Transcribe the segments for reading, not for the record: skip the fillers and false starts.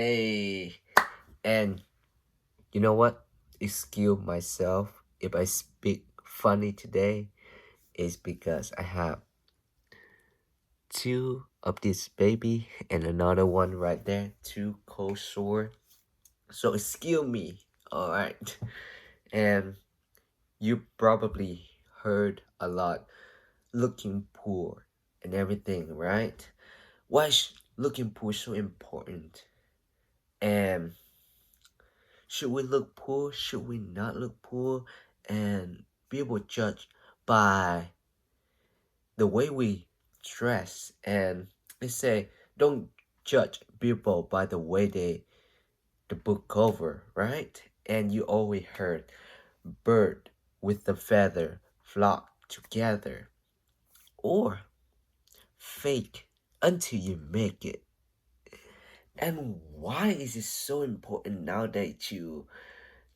Hey, and you know what? Excuse myself if I speak funny today is because I have two of this baby and another one right there, two cold sore. So excuse me, alright. And you probably heard a lot looking poor and everything, right? Why is looking poor so important? And should we look poor? Should we not look poor? And people judge by the way we dress. And they say, don't judge people by the way the book cover, right? And you always heard bird with the feather flock together, or fake until you make it. And why is it so important now that you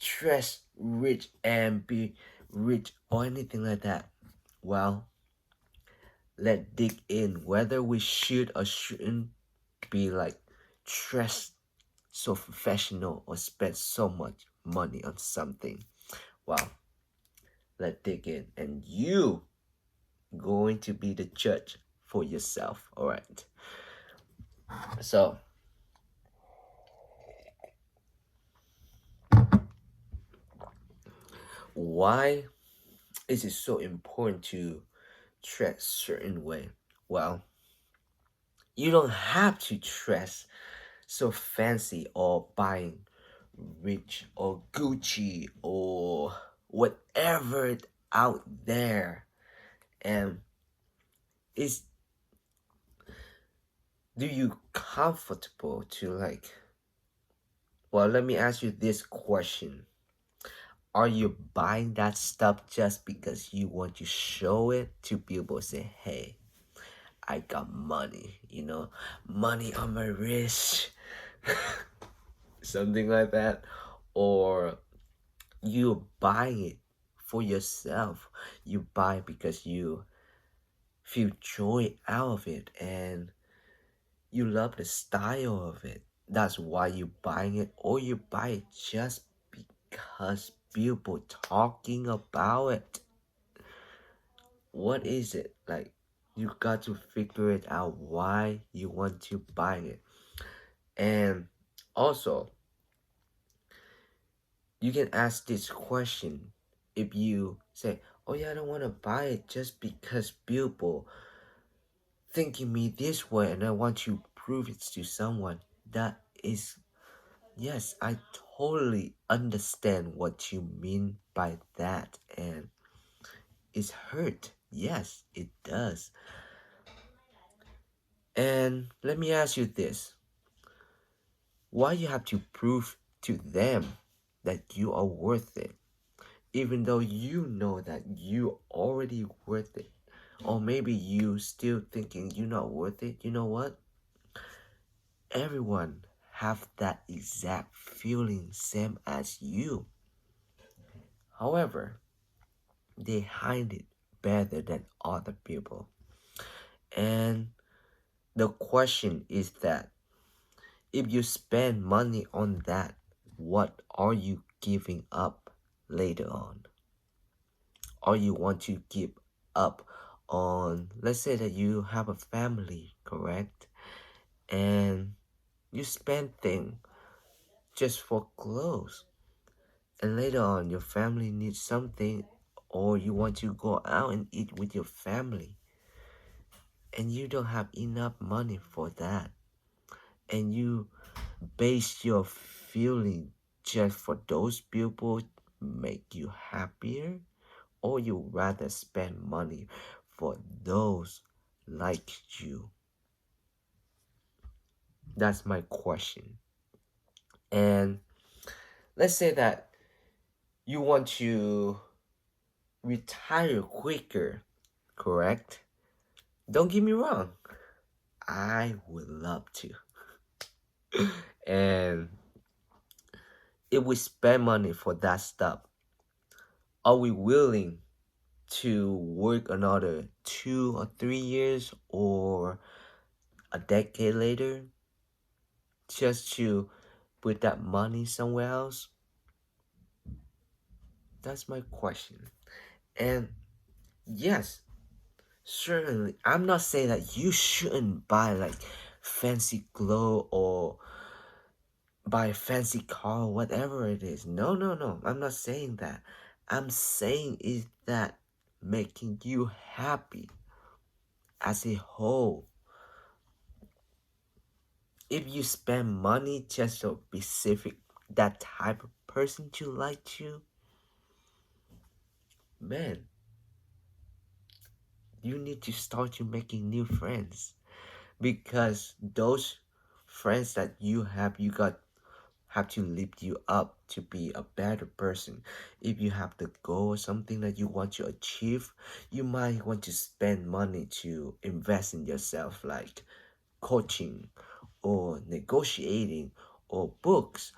dress rich and be rich or anything like that? Well, let's dig in whether we should or shouldn't be like dressed so professional or spend so much money on something. Well, let's dig in, and you going to be the judge for yourself. All right. So, why is it so important to dress certain way? Well, you don't have to dress so fancy or buying rich or Gucci or whatever out there. And is do you comfortable to like, well, let me ask you this question. Are you buying that stuff just because you want to show it to people, say, hey, I got money, money on my wrist, something like that? Or you buy it for yourself. You buy because you feel joy out of it and you love the style of it. That's why you buying it, or you buy it just because people talking about it. What is it? Like, you got to figure it out why you want to buy it. And also, you can ask this question if you say, oh yeah, I don't want to buy it just because people thinking me this way and I want to prove it to someone. That is, yes, I totally understand what you mean by that. And it's hurt. Yes, it does. And let me ask you this. Why you have to prove to them that you are worth it, even though you know that you already worth it? Or maybe you still thinking you're not worth it. You know what? Everyone have that exact feeling same as you. However, they hide it better than other people. And the question is that if you spend money on that, what are you giving up later on? Or you want to give up on, let's say that you have a family, correct? And you spend things just for clothes. And later on, your family needs something, or you want to go out and eat with your family, and you don't have enough money for that. And you base your feeling just for those people make you happier, or you rather spend money for those like you? That's my question. And let's say that you want to retire quicker, correct? Don't get me wrong, I would love to. And if we spend money for that stuff, are we willing to work another 2 or 3 years or a decade later just to put that money somewhere else? That's my question. And yes, certainly, I'm not saying that you shouldn't buy like fancy clothes or buy a fancy car, whatever it is. No, no, no. I'm not saying that. I'm saying is that making you happy as a whole. If you spend money just to specific that type of person to like you, man, you need to start to making new friends because those friends that you have to lift you up to be a better person. If you have the goal or something that you want to achieve, you might want to spend money to invest in yourself, like coaching or negotiating or books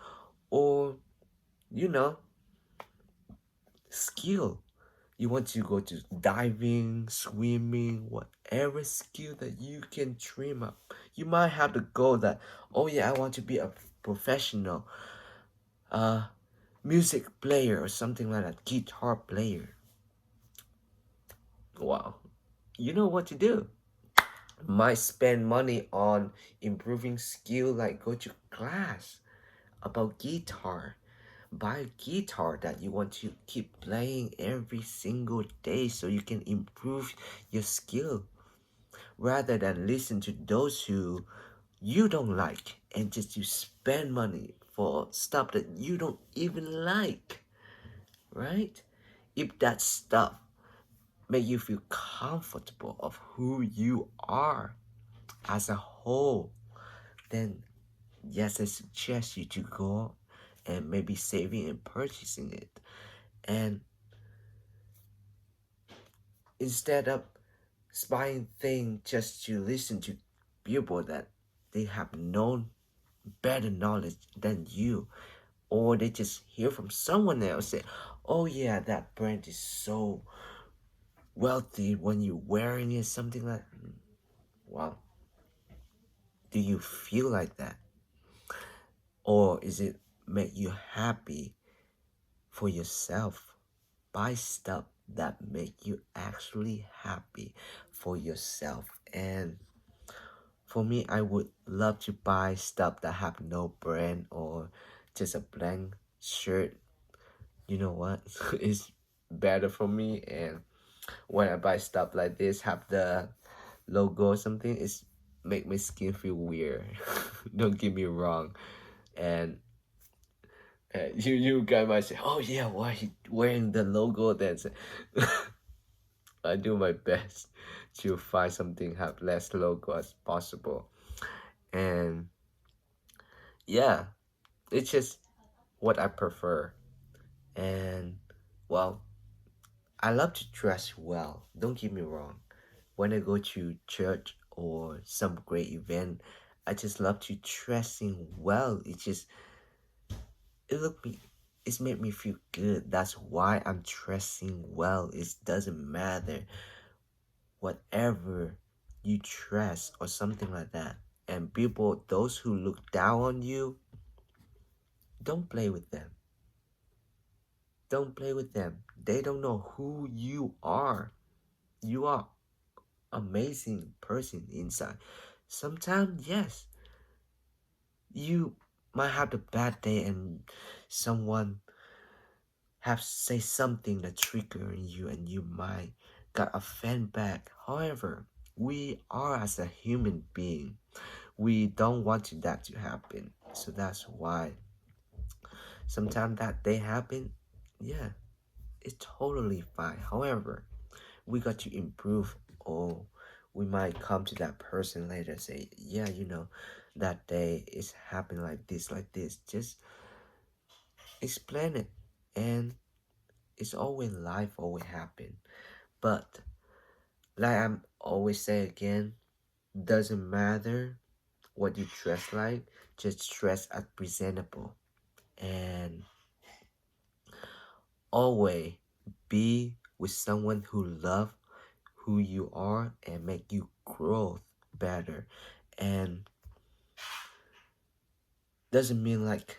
or, you know, skill. You want to go to diving, swimming, whatever skill that you can dream up. You might have the goal that, oh yeah, I want to be a professional uh music player or something like that, guitar player. Wow. You know what to do. Might spend money on improving skill like go to class about guitar. Buy a guitar that you want to keep playing every single day so you can improve your skill rather than listen to those who you don't like and just you spend money for stuff that you don't even like, right? If that stuff make you feel comfortable of who you are as a whole, then yes, I suggest you to go and maybe saving and purchasing it. And instead of buying things just to listen to people that they have known better knowledge than you, or they just hear from someone else say, oh yeah, that brand is so wealthy when you're wearing it, something like, wow, do you feel like that? Or is it make you happy for yourself? Buy stuff that make you actually happy for yourself. And for me, I would love to buy stuff that have no brand or just a blank shirt. You know what? It's better for me. And when I buy stuff like this, have the logo or something, it's make my skin feel weird. Don't get me wrong. And you guys might say, "Oh yeah, why he wearing the logo?" That's I do my best to find something have less logo as possible, and yeah, it's just what I prefer. And well, I love to dress well. Don't get me wrong. When I go to church or some great event, I just love to dressing well. It look me it's made me feel good. That's why I'm dressing well. It doesn't matter whatever you dress or something like that. And people, those who look down on you, don't play with them. Don't play with them. They don't know who you are. You are amazing person inside. Sometimes, yes, you might have the bad day and someone have say something that triggering you and you might got offended back. However, we are as a human being. We don't want that to happen. So that's why sometimes that they happen, yeah, it's totally fine. However, we got to improve or we might come to that person later and say, yeah, that day is happening like this, like this. Just explain it. And it's always life always happen. But like I'm always say again, doesn't matter what you dress like, just dress as presentable. And always be with someone who love who you are and make you grow better. And doesn't mean like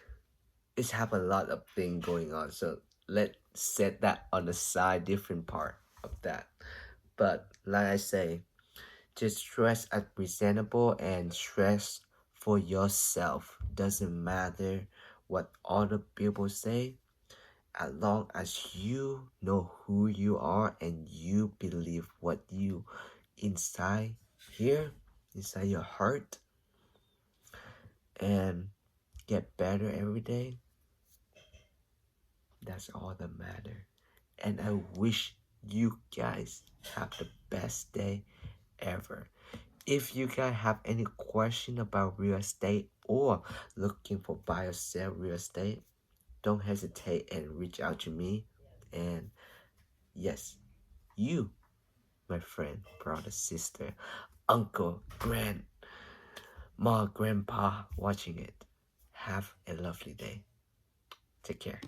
it's have a lot of thing going on. So let's set that on the side, different part of that. But like I say, just stress as presentable and stress for yourself. Doesn't matter what other people say, as long as you know who you are and you believe what you inside here, inside your heart, and get better every day. That's all that matter. And I wish you guys have the best day ever. If you guys have any question about real estate or looking for buy or sell real estate, don't hesitate and reach out to me. And yes, you, my friend, brother, sister, uncle, grandma, grandpa watching it, have a lovely day. Take care.